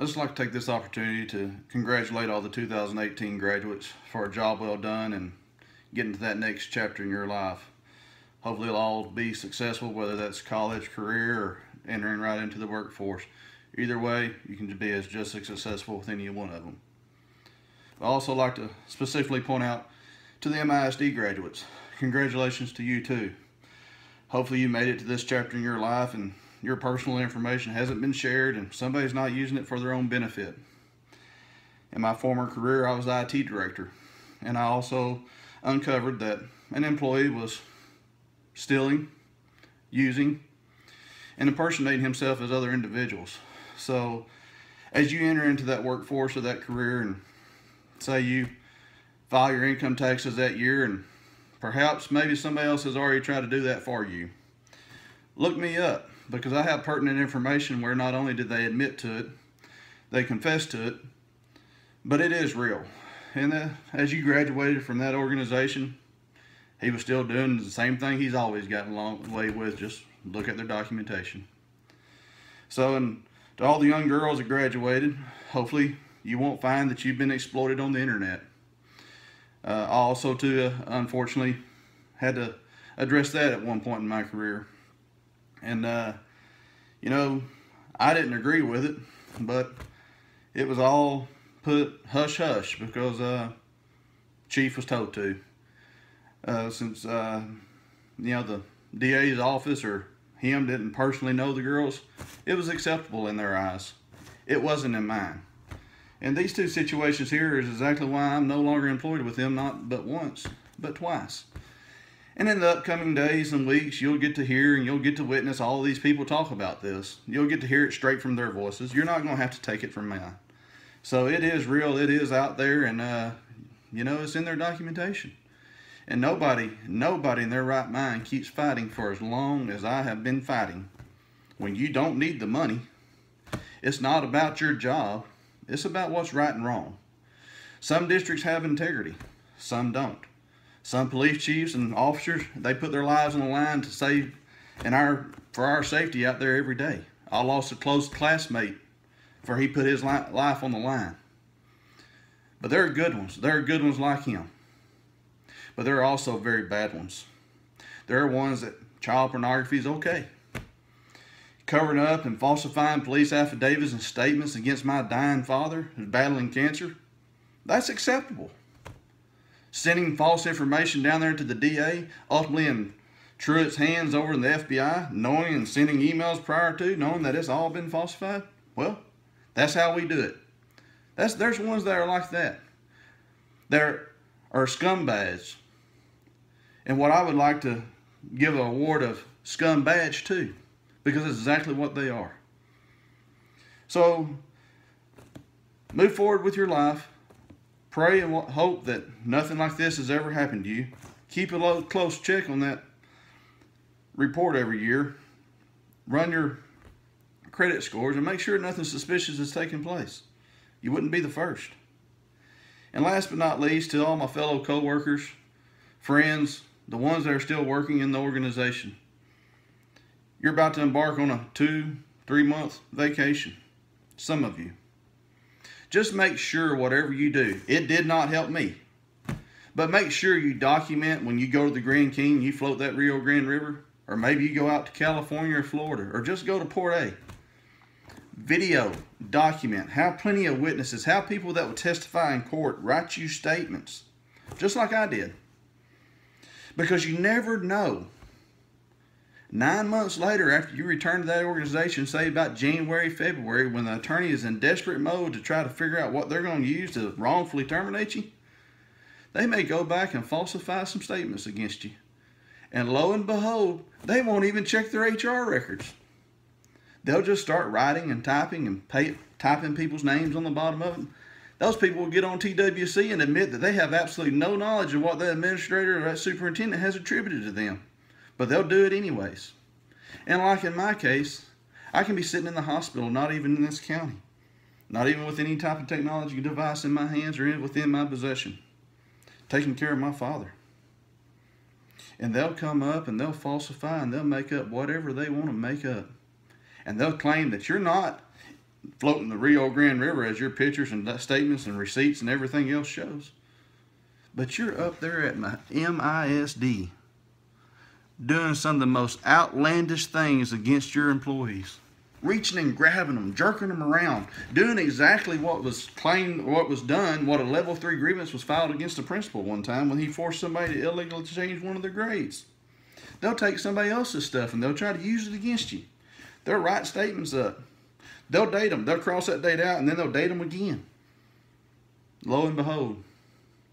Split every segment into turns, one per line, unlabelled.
I'd just like to take this opportunity to congratulate all the 2018 graduates for a job well done and getting to that next chapter in your life. Hopefully it'll all be successful, whether that's college, career, or entering right into the workforce. Either way, you can be just as successful with any one of them. I'd also like to specifically point out to the MISD graduates, congratulations to you too. Hopefully you made it to this chapter in your life and your personal information hasn't been shared and somebody's not using it for their own benefit. In my former career, I was IT director, and I also uncovered that an employee was stealing, using, and impersonating himself as other individuals. So as you enter into that workforce or that career, and say you file your income taxes that year, and perhaps maybe somebody else has already tried to do that for you, look me up, because I have pertinent information where not only did they admit to it, they confessed to it, but it is real. And as you graduated from that organization, he was still doing the same thing he's always gotten along the way with. Just look at their documentation. So, and to all the young girls that graduated, hopefully you won't find that you've been exploited on the internet. I also too, unfortunately, had to address that at one point in my career. And, you know, I didn't agree with it, but it was all put hush-hush because Chief was told to. Since, you know, the DA's office or him didn't personally know the girls, it was acceptable in their eyes. It wasn't in mine. And these two situations here is exactly why I'm no longer employed with them, not but once, but twice. And in the upcoming days and weeks, you'll get to hear and you'll get to witness all these people talk about this. You'll get to hear it straight from their voices. You're not going to have to take it from mine. So it is real, it is out there, and you know, it's in their documentation. And nobody in their right mind keeps fighting for as long as I have been fighting. When you don't need the money, it's not about your job, it's about what's right and wrong. Some districts have integrity, some don't. Some police chiefs and officers, they put their lives on the line to save for our safety out there every day. I lost a close classmate for he put his life on the line. But there are good ones. There are good ones like him. But there are also very bad ones. There are ones that child pornography is okay. Covering up and falsifying police affidavits and statements against my dying father who's battling cancer, that's acceptable. Sending false information down there to the DA, ultimately in Truett's hands over in the FBI, knowing and sending emails prior to, knowing that it's all been falsified, well, that's how we do it. There's ones that are like that. There are scumbags. And what I would like to give an award of scumbadge too, because it's exactly what they are. So, move forward with your life. Pray and hope that nothing like this has ever happened to you. Keep a close check on that report every year. Run your credit scores and make sure nothing suspicious has taken place. You wouldn't be the first. And last but not least, to all my fellow co-workers, friends, the ones that are still working in the organization, you're about to embark on a 2-3 month vacation. Some of you. Just make sure whatever you do, it did not help me, but make sure you document when you go to the Grand King, you float that Rio Grande River, or maybe you go out to California or Florida, or just go to Port A. Video, document, have plenty of witnesses, have people that will testify in court, write you statements, just like I did. Because you never know. 9 months later, after you return to that organization, say about January, February, when the attorney is in desperate mode to try to figure out what they're going to use to wrongfully terminate you, they may go back and falsify some statements against you. And lo and behold, they won't even check their HR records. They'll just start writing and typing and typing people's names on the bottom of them. Those people will get on TWC and admit that they have absolutely no knowledge of what that administrator or that superintendent has attributed to them. But they'll do it anyways. And like in my case, I can be sitting in the hospital, not even in this county, not even with any type of technology device in my hands or within my possession, taking care of my father. And they'll come up and they'll falsify and they'll make up whatever they want to make up. And they'll claim that you're not floating the Rio Grande River as your pictures and statements and receipts and everything else shows. But you're up there at my MISD doing some of the most outlandish things against your employees. Reaching and grabbing them, jerking them around, doing exactly what was claimed, what was done, what a level 3 grievance was filed against a principal one time when he forced somebody to illegally change one of their grades. They'll take somebody else's stuff and they'll try to use it against you. They'll write statements up. They'll date them. They'll cross that date out and then they'll date them again. Lo and behold,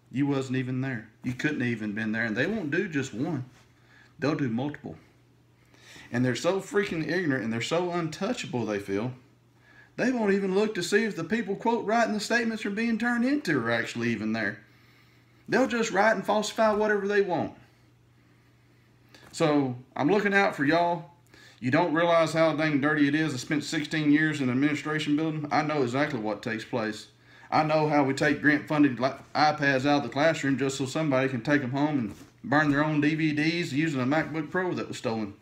you wasn't even there. You couldn't have even been there. And they won't do just one. They'll do multiple. And they're so freaking ignorant and they're so untouchable, they feel, they won't even look to see if the people, quote, writing the statements are being turned into are actually even there. They'll just write and falsify whatever they want. So I'm looking out for y'all. You don't realize how dang dirty it is. I spent 16 years in an administration building. I know exactly what takes place. I know how we take grant-funded iPads out of the classroom just so somebody can take them home and burn their own DVDs using a MacBook Pro that was stolen.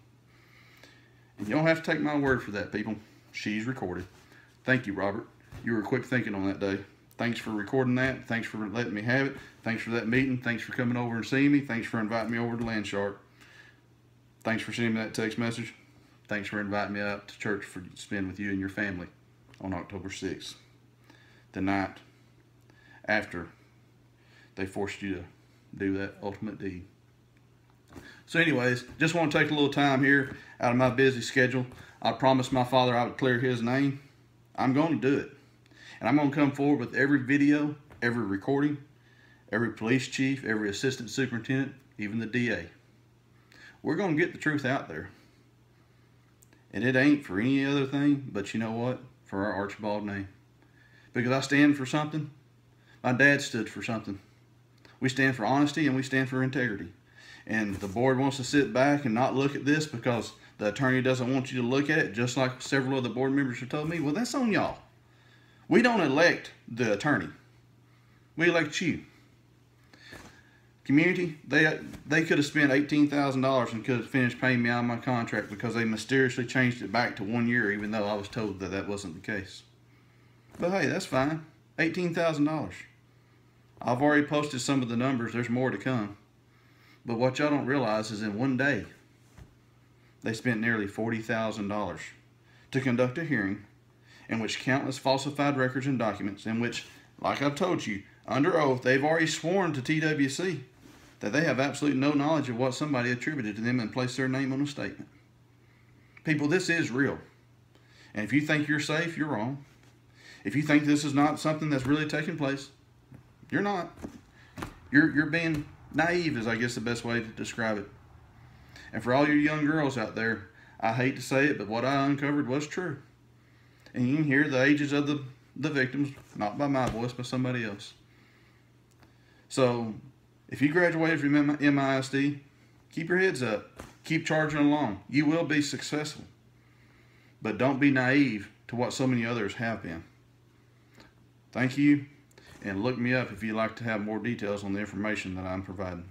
And you don't have to take my word for that, people. She's recorded. Thank you, Robert. You were quick thinking on that day. Thanks for recording that. Thanks for letting me have it. Thanks for that meeting. Thanks for coming over and seeing me. Thanks for inviting me over to Landshark. Thanks for sending me that text message. Thanks for inviting me out to church to spend with you and your family on October 6th. The night after they forced you to do that ultimate deed. So anyways, just want to take a little time here out of my busy schedule. I promised my father I would clear his name. I'm going to do it. And I'm going to come forward with every video, every recording, every police chief, every assistant superintendent, even the DA. We're going to get the truth out there. And it ain't for any other thing, but you know what? For our Archibald name. Because I stand for something. My dad stood for something. We stand for honesty and we stand for integrity. And the board wants to sit back and not look at this because the attorney doesn't want you to look at it, just like several of the board members have told me. Well, that's on y'all. We don't elect the attorney. We elect you. Community, they could have spent $18,000 and could have finished paying me out of my contract because they mysteriously changed it back to 1 year, even though I was told that that wasn't the case. But hey, that's fine. $18,000. I've already posted some of the numbers. There's more to come. But what y'all don't realize is in one day, they spent nearly $40,000 to conduct a hearing in which countless falsified records and documents, in which, like I've told you, under oath, they've already sworn to TWC that they have absolutely no knowledge of what somebody attributed to them and placed their name on a statement. People, this is real. And if you think you're safe, you're wrong. If you think this is not something that's really taking place, you're not. You're being naive is, I guess, the best way to describe it. And for all you young girls out there, I hate to say it, but what I uncovered was true. And you can hear the ages of the victims, not by my voice, but somebody else. So, if you graduated from MISD, keep your heads up. Keep charging along. You will be successful. But don't be naive to what so many others have been. Thank you, and look me up if you'd like to have more details on the information that I'm providing.